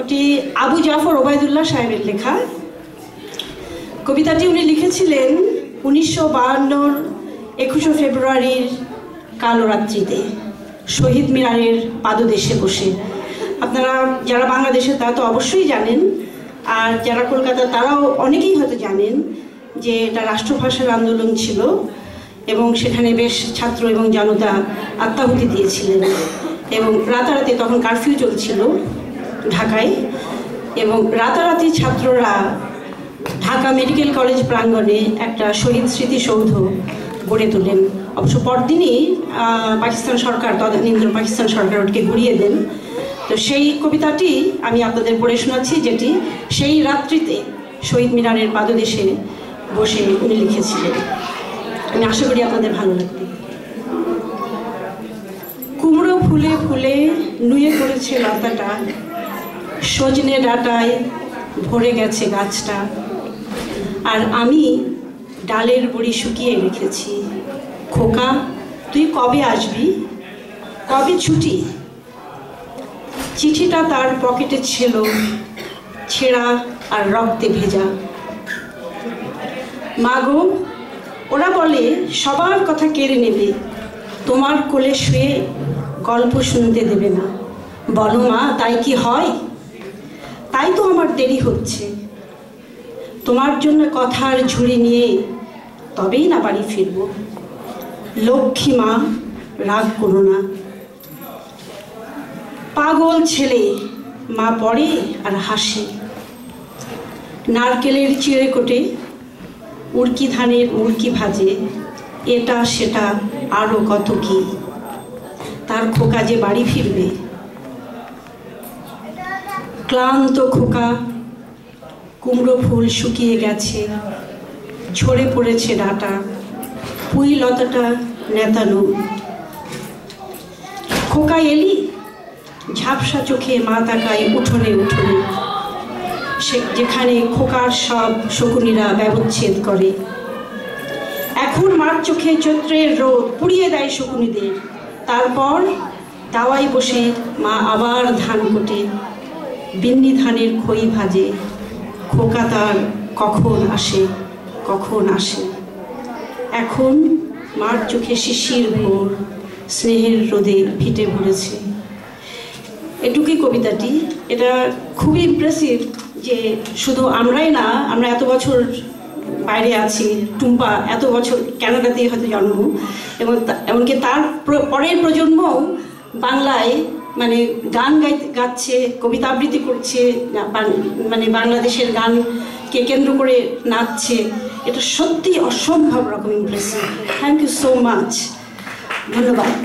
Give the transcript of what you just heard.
কবিতাটি আবু জাফর ওবায়দুল্লাহ সাহেবের লেখা। কবিতাটি উনি লিখেছিলেন 1952 21শে ফেব্রুয়ারির কালো রাত্রিতে শহীদ মিনারের পাদদেশে বসে। আপনারা যারা বাংলাদেশে তারা তো অবশ্যই জানেন, আর যারা কলকাতা তারাও অনেকেই হয়তো জানেন যে এটা রাষ্ট্রভাষার আন্দোলন ছিল এবং সেখানে বেশ ছাত্র এবং জনতা আত্মাহুতি দিয়েছিলেন এবং রাতারাতি তখন কারফিউ চলছিল ঢাকায় এবং রাতারাতি ছাত্ররা ঢাকা মেডিকেল কলেজ প্রাঙ্গণে একটা শহীদ স্মৃতিসৌধ গড়ে তোলেন। অবশ্য পরদিনই পাকিস্তান সরকার, তদানীন্তন পাকিস্তান সরকার ওটাকে ঘুরিয়ে দেন। তো সেই কবিতাটি আমি আপনাদের পড়ে শোনাচ্ছি, যেটি সেই রাত্রিতে শহীদ মিনারের পাদদেশে বসে উনি লিখেছিলেন। আমি আশা করি আপনাদের ভালো লাগবে। কুমড়ো ফুলে ফুলে নুয়ে পড়েছে লতাটা, সজনে ডাঁটায় ভরে গেছে গাছটা, আর আমি ডালের বড়ি শুকিয়ে রেখেছি। খোকা তুই কবে আসবি, কবে ছুটি? চিঠিটা তার পকেটে ছিল, ছেঁড়া আর রক্তে ভেজা। মা গো, ওরা বলে সবার কথা কেড়ে নেবে, তোমার কোলে শুয়ে গল্প শুনতে দেবে না। বলো মা, তাই কি হয়? তাই তো আমার দেরি হচ্ছে। তোমার জন্য কথার ঝুড়ি নিয়ে তবেই না বাড়ি ফিরব। লক্ষ্মী মা, রাগ করো না। পাগল ছেলে, মা পড়ে আর হাসে। নারকেলের চিড়ে কোটে, উড়কি ধানের মুরকি ভাজে, এটা সেটা আরও কত কি। তার খোকা যে বাড়ি ফিরবে। ক্লান্ত খোকা, কুমড়ো ফুল শুকিয়ে গেছে, ঝরে পড়েছে ডাঁটা, পুঁই লতাটা নেতানো। খোকা এলি? ঝাপসা চোখে মা তাকায় উঠোনে উঠোনে, যেখানে খোকার সব শকুনিরা ব্যবচ্ছেদ করে। এখন মার চোখে চৈত্রের রোদ পুড়িয়ে দেয় শকুনিদের। তারপর দাওয়ায় বসে মা আবার ধান কোটে, বিন্নি ধানের খই ভাজে। খোকা তার কখন আসে, কখন আসে। এখন মার চোখে শিশির ভোর, স্নেহের রোদে ভিটে ভরেছে। এটুকুই কবিতাটি। এটা খুবই ইমপ্রেসিভ যে শুধু আমরাই না, আমরা এত বছর বাইরে আছি, টুম্পা এত বছর ক্যানাডাতেই হয়তো জন্ম, এবং এমনকি তার পরের প্রজন্মও বাংলায় মানে গান গাচ্ছে, কবিতা আবৃত্তি করছে, মানে বাংলাদেশের গানকে কেন্দ্র করে নাচছে। এটা সত্যি অসম্ভব রকম impressive. Thank you so much. ধন্যবাদ।